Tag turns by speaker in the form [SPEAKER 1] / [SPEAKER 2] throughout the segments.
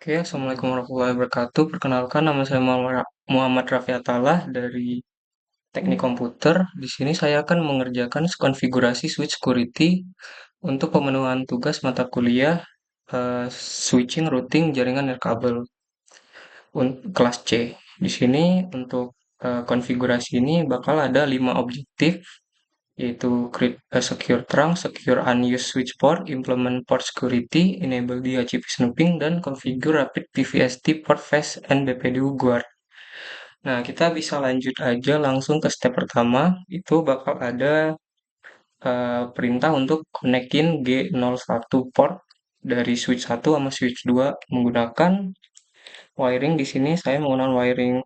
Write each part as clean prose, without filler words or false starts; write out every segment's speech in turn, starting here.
[SPEAKER 1] Oke, Assalamualaikum warahmatullahi wabarakatuh. Perkenalkan, nama saya Muhammad Raffi Atallah dari Teknik Komputer. Di sini saya akan mengerjakan konfigurasi switch security untuk pemenuhan tugas mata kuliah switching routing jaringan nirkabel kelas C. Di sini untuk konfigurasi ini bakal ada 5 objektif, yaitu create a secure trunk, secure unused switch port, implement port security, enable DHCP snooping, dan configure rapid PVST port fetch and BPDU guard. Nah, kita bisa lanjut aja langsung ke step pertama, itu bakal ada perintah untuk konekin G01 port dari switch 1 sama switch 2 menggunakan wiring. Di sini saya menggunakan wiring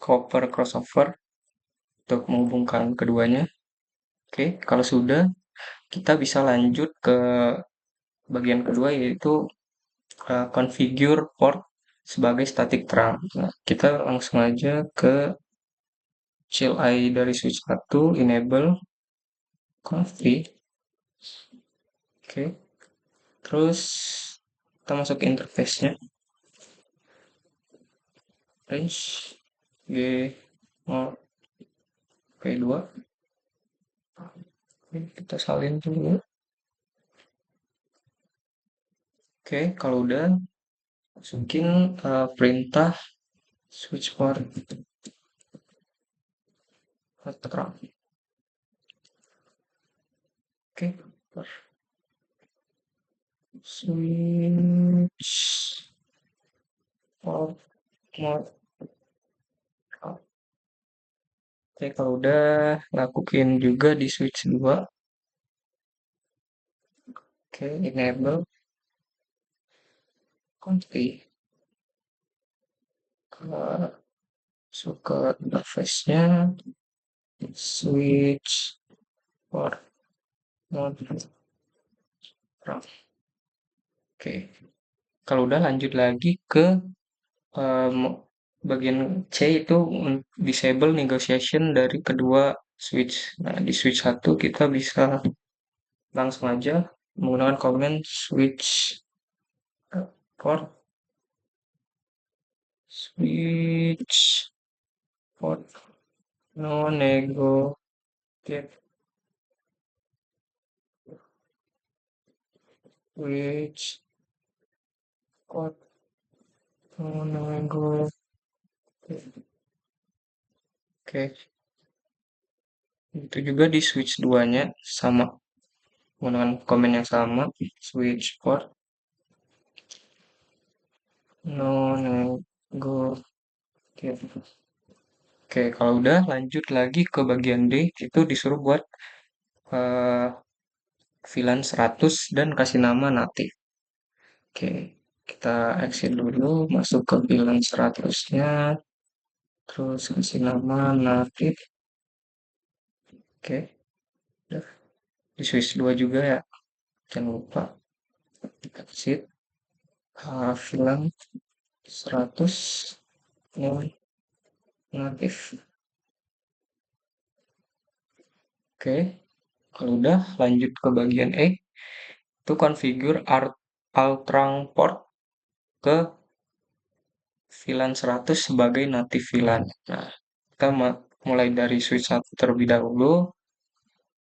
[SPEAKER 1] copper crossover untuk menghubungkan keduanya. Oke, kalau sudah, kita bisa lanjut ke bagian kedua, yaitu configure port sebagai static trunk. Nah, kita langsung aja ke CLI dari switch 1, enable config. Oke, terus kita masuk ke interface-nya, range G0 P2. Oke, kita salin dulu. Oke, kalau udah, masukin perintah switch port terang. Oke, switch port mode. Oke, kalau udah, lakuin juga di switch 2. Oke, enable config. Masuk ke interface-nya, switch port mode terang. Oke, kalau udah lanjut lagi ke em, bagian C, itu disable negotiation dari kedua switch. Nah, di switch 1 kita bisa langsung aja menggunakan command switch port switch port no negotiate switch port no negotiate. Oke, itu juga di switch 2-nya sama menggunakan command yang sama, switch port no negotiate. Oke, kalau udah lanjut lagi ke bagian D, itu disuruh buat eh, VLAN 100 dan kasih nama natif. Oke, kita exit dulu, masuk ke VLAN 100-nya, terus kasih nama natif. Oke, udah. Di switch 2 juga ya, jangan lupa exit VLAN 100 yang natif. Oke, kalau udah lanjut ke bagian E, itu configure Altrang port ke VLAN 100 sebagai native VLAN. Nah, kita mulai dari switch 1 terlebih dahulu.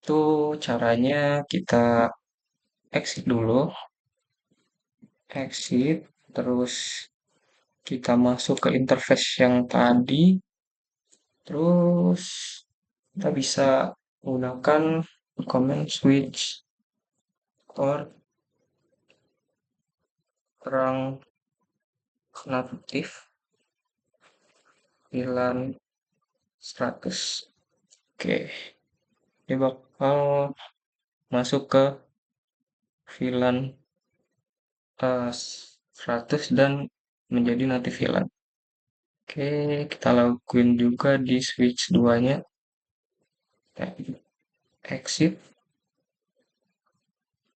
[SPEAKER 1] Itu caranya kita exit dulu, exit, terus kita masuk ke interface yang tadi, terus kita bisa menggunakan command switch or terang natif VLAN 100. Oke, dia bakal masuk ke VLAN 100 dan menjadi native VLAN. Oke, kita lakuin juga di switch 2-nya. Exit,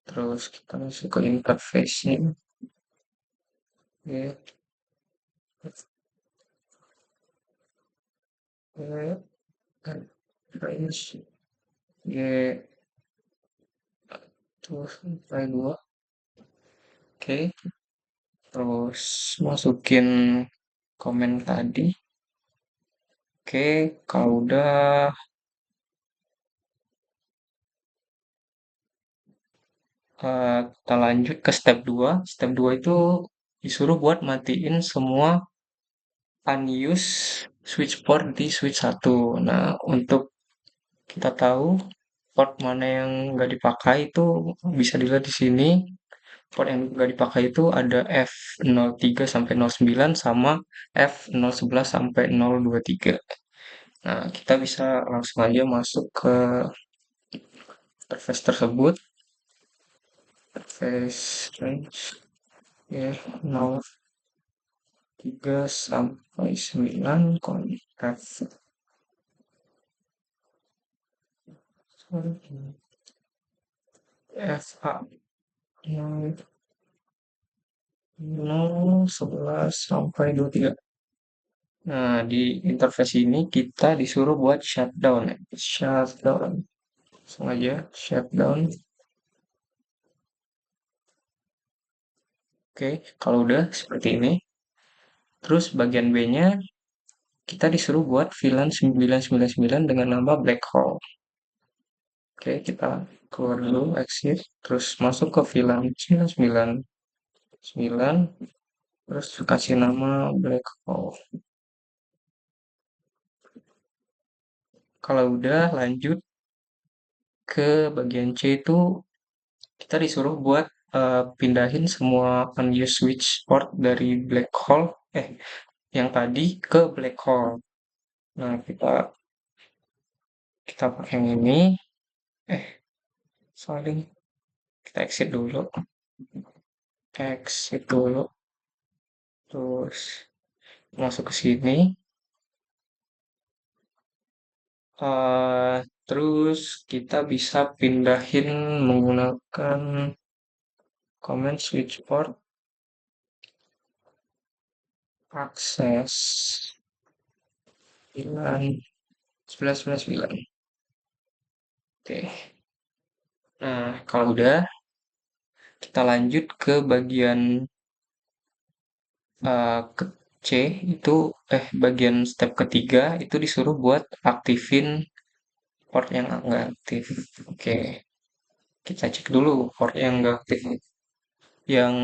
[SPEAKER 1] terus kita masuk ke interface-nya. Oke, range G terus sampai 2. Oke, terus masukin komen tadi. Oke, kalau udah kita lanjut ke step 2. Step 2 itu disuruh buat matiin semua unused switch port di switch 1. Nah, untuk kita tahu port mana yang nggak dipakai itu bisa dilihat di sini. Port yang nggak dipakai itu ada F03 sampai 09 sama F011 sampai 023. Nah, kita bisa langsung aja masuk ke interface tersebut. Interface range ya 03 sampai 9 F FA 011 sampai 23. Nah, di interface ini kita disuruh buat shutdown ya. Shutdown. Langsung aja shutdown. Oke, kalau udah seperti ini. Terus bagian B-nya kita disuruh buat VLAN 999 dengan nama black hole. Oke, kita keluar dulu exit, terus masuk ke VLAN 999, terus kasih nama black hole. Kalau udah lanjut ke bagian C itu kita disuruh buat pindahin semua unused switch port dari black hole yang tadi ke black hole. Nah, kita pakai yang ini. Eh, sorry, kita exit dulu. Exit dulu. Terus masuk ke sini. Terus kita bisa pindahin menggunakan command switch port akses 9 Oke. Nah, kalau udah kita lanjut ke bagian ke C itu bagian step ketiga itu disuruh buat aktifin port yang nggak aktif. Oke, kita cek dulu port yang nggak aktif yang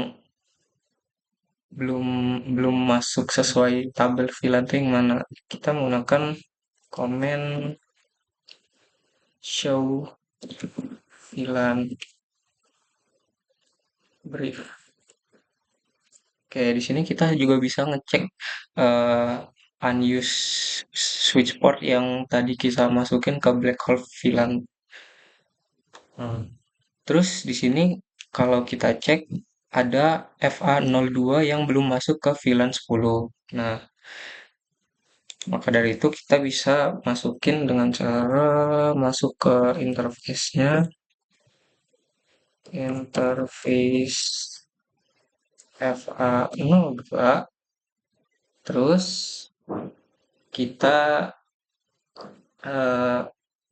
[SPEAKER 1] belum belum masuk sesuai tabel VLAN itu yang mana. Kita menggunakan command show VLAN brief. Oke, di sini kita juga bisa ngecek eh, unused switch port yang tadi kita masukin ke black hole VLAN. Hmm. Terus di sini kalau kita cek ada FA02 yang belum masuk ke VLAN 10. Nah, maka dari itu kita bisa masukin dengan cara masuk ke interface-nya, interface FA02, terus kita eh,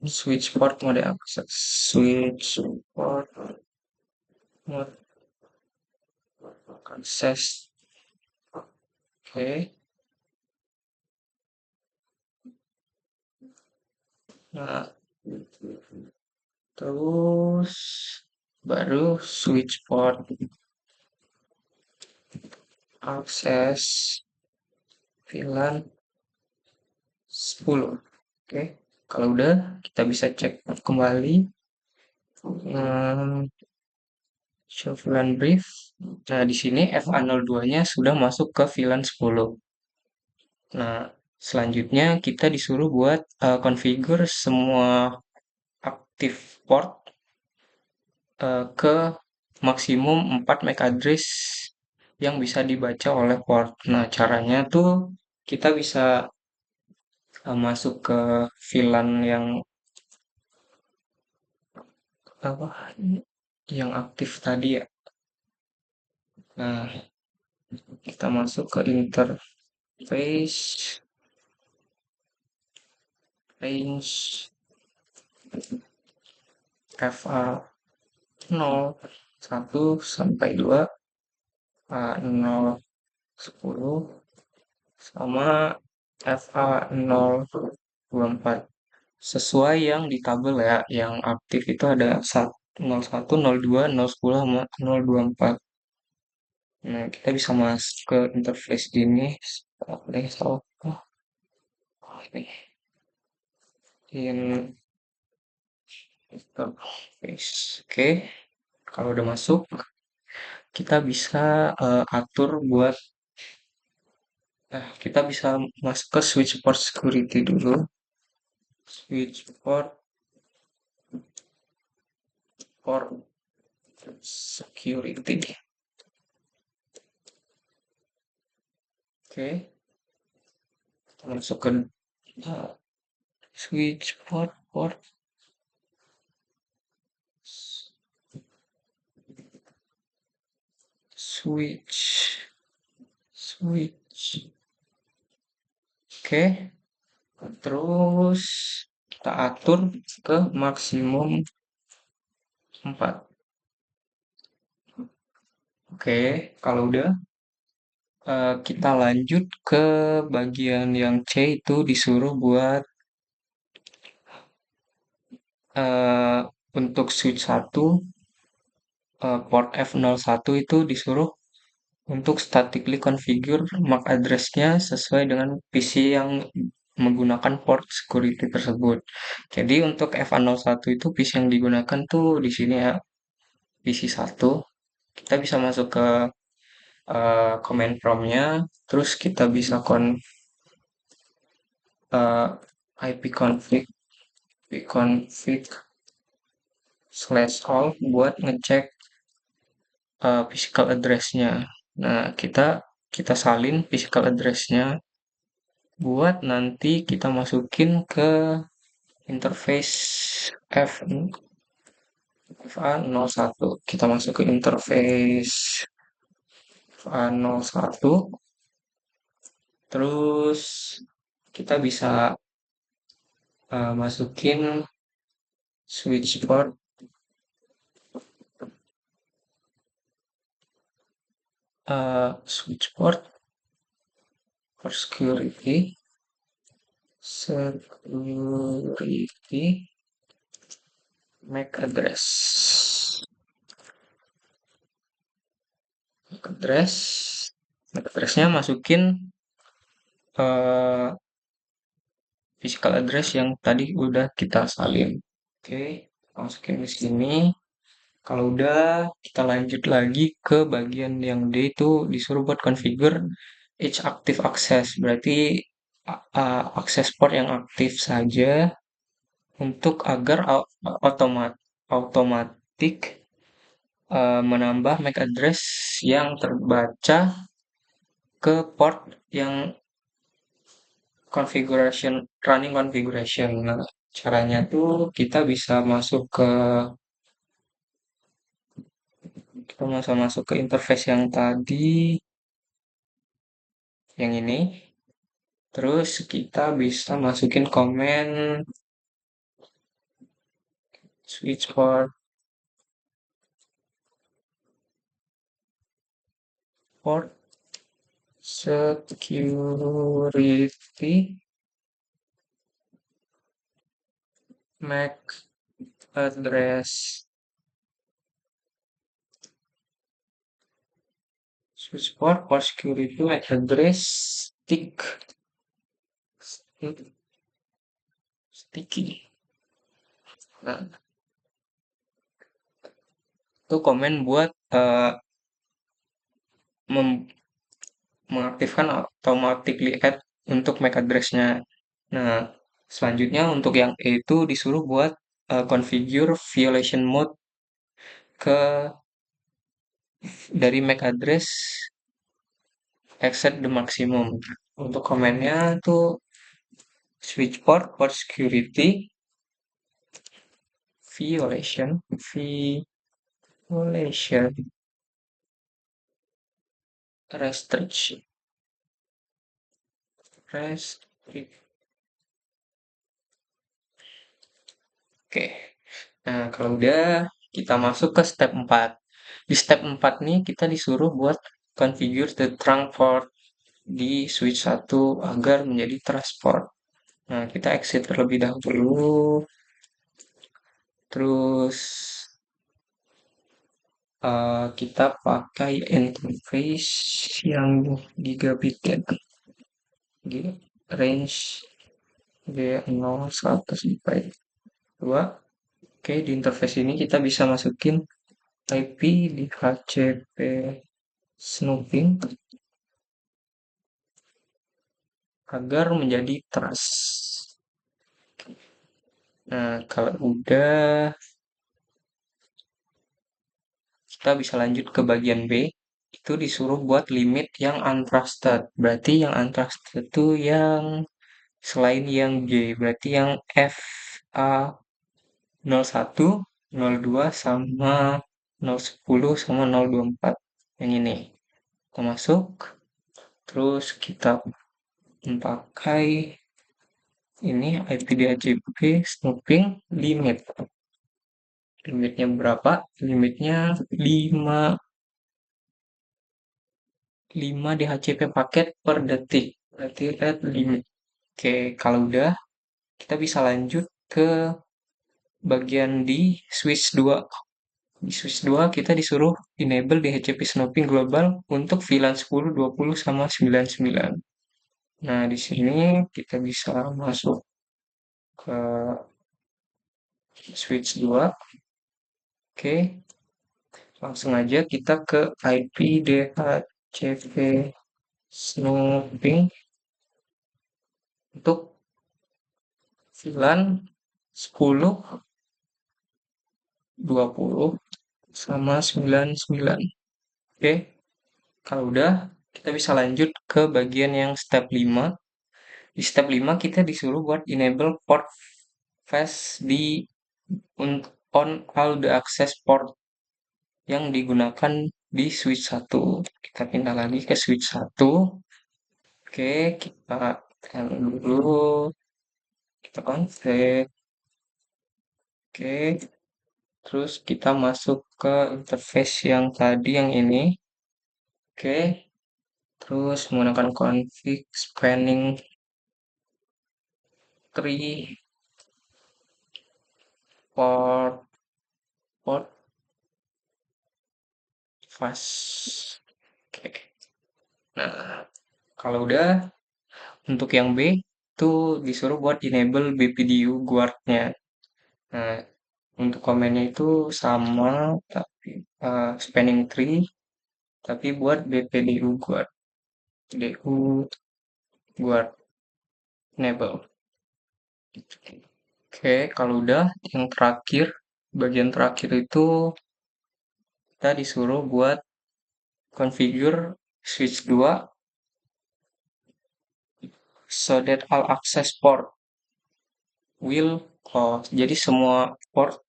[SPEAKER 1] switch port mode akses, switch port mode akses. Oke. Nah, terus baru switch port akses VLAN 10. Oke. Kalau udah kita bisa cek kembali show VLAN brief. Nah, di sini FA02-nya sudah masuk ke VLAN 10. Nah, selanjutnya kita disuruh buat configure semua aktif port ke maksimum 4 MAC address yang bisa dibaca oleh port. Nah, caranya tuh kita bisa masuk ke VLAN yang apa yang aktif tadi ya. Nah, kita masuk ke interface range FA 0 1 sampai 2. FA010 sama FA024. Sesuai yang di tabel ya, yang aktif itu ada 01, 02, 010, sama 024. Nah, kita bisa masuk ke interface ini. Boleh tahu. Oh, ini. In interface. Oke, kalau udah masuk, kita bisa atur buat, kita bisa masuk ke switch port security dulu. Switch port security. Oke, kita masuk ke uh, switch port switch. Oke, terus kita atur ke maksimum 4. Oke, kalau udah, kita lanjut ke bagian yang C, itu disuruh buat eh, untuk switch 1, port F01 itu disuruh untuk statically configure MAC address-nya sesuai dengan PC yang menggunakan port security tersebut. Jadi untuk FA01 itu PC yang digunakan tuh di sini ya, PC 1. Kita bisa masuk ke command prompt-nya, terus kita bisa uh, ipconfig /all buat ngecek physical address-nya. Nah, kita salin physical address-nya buat nanti kita masukin ke interface F FA01. Kita masuk ke interface FA01, terus kita bisa masukin switch port for security MAC addressnya masukin eh, physical address yang tadi udah kita salin. Oke, masukin di sini. Kalau udah, kita lanjut lagi ke bagian yang D, itu disuruh buat configure each active access. Berarti akses port yang aktif saja untuk agar otomatik menambah MAC address yang terbaca ke port yang running configuration. Nah, caranya tuh kita bisa masuk ke interface yang tadi, yang ini. Terus kita bisa masukin komen switch port security MAC address. Switch port security MAC address sticky. Nah, itu komen buat mengaktifkan automatically add untuk MAC address-nya. Nah, selanjutnya untuk yang E itu disuruh buat configure violation mode ke dari MAC address exceed the maximum. Untuk komennya tuh switch port security violation restriction restrict. Oke. Nah, kalau udah, kita masuk ke step 4. Di step 4 nih kita disuruh buat configure the trunk port di switch 1 agar menjadi transport. Nah, kita exit terlebih dahulu, terus kita pakai interface yang gigabit ya, range G01 sampai 2. Oke, di interface ini kita bisa masukin IP di HCP snooping agar menjadi trust. Nah, kalau udah, kita bisa lanjut ke bagian B. Itu disuruh buat limit yang untrusted. Berarti yang untrusted itu yang selain yang G. Berarti yang FA01, 02, sama 010, sama 024. Yang ini. Kita masuk. Terus kita memakai ini IPDHCP snooping limit. Limitnya berapa? Limitnya 5 DHCP paket per detik. Berarti rate limit. Oke, kalau udah, kita bisa lanjut ke bagian di switch 2. Di switch 2 kita disuruh enable DHCP snooping global untuk VLAN 10, 20, sama 99. Nah, di sini kita bisa masuk ke switch 2. Oke, langsung aja kita ke IP DHCP snooping untuk VLAN 10, 20, sama 99. Oke, kalau udah, kita bisa lanjut ke bagian yang step 5. Di step 5 kita disuruh buat enable port fast on all the access port yang digunakan di switch 1. Kita pindah lagi ke switch 1. Oke, kita tekan dulu, kita config. Oke, terus kita masuk ke interface yang tadi, yang ini. Oke, terus menggunakan config spanning tree port fast. Oke. Nah, kalau udah, untuk yang B itu disuruh buat enable BPDU guard-nya. Nah, untuk komennya itu sama, tapi spanning tree, tapi buat BPDU guard. DU guard enable. Oke, kalau udah, yang terakhir, bagian terakhir itu kita disuruh buat configure switch 2 so that all access port will close. Jadi semua port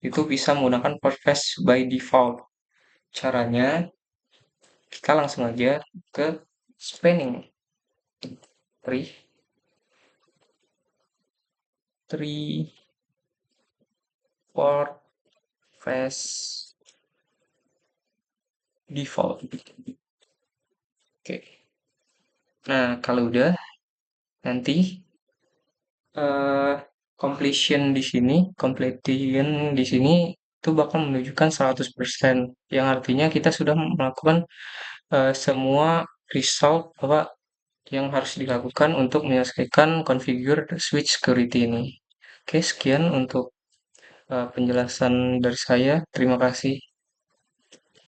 [SPEAKER 1] itu bisa menggunakan port flash by default. Caranya, kita langsung aja ke spanning tree port flash default. Oke. Nah, kalau udah, nanti completion di sini itu bakal menunjukkan 100%, yang artinya kita sudah melakukan semua result apa yang harus dilakukan untuk menyelesaikan configure switch security ini. Oke, sekian untuk penjelasan dari saya. Terima kasih.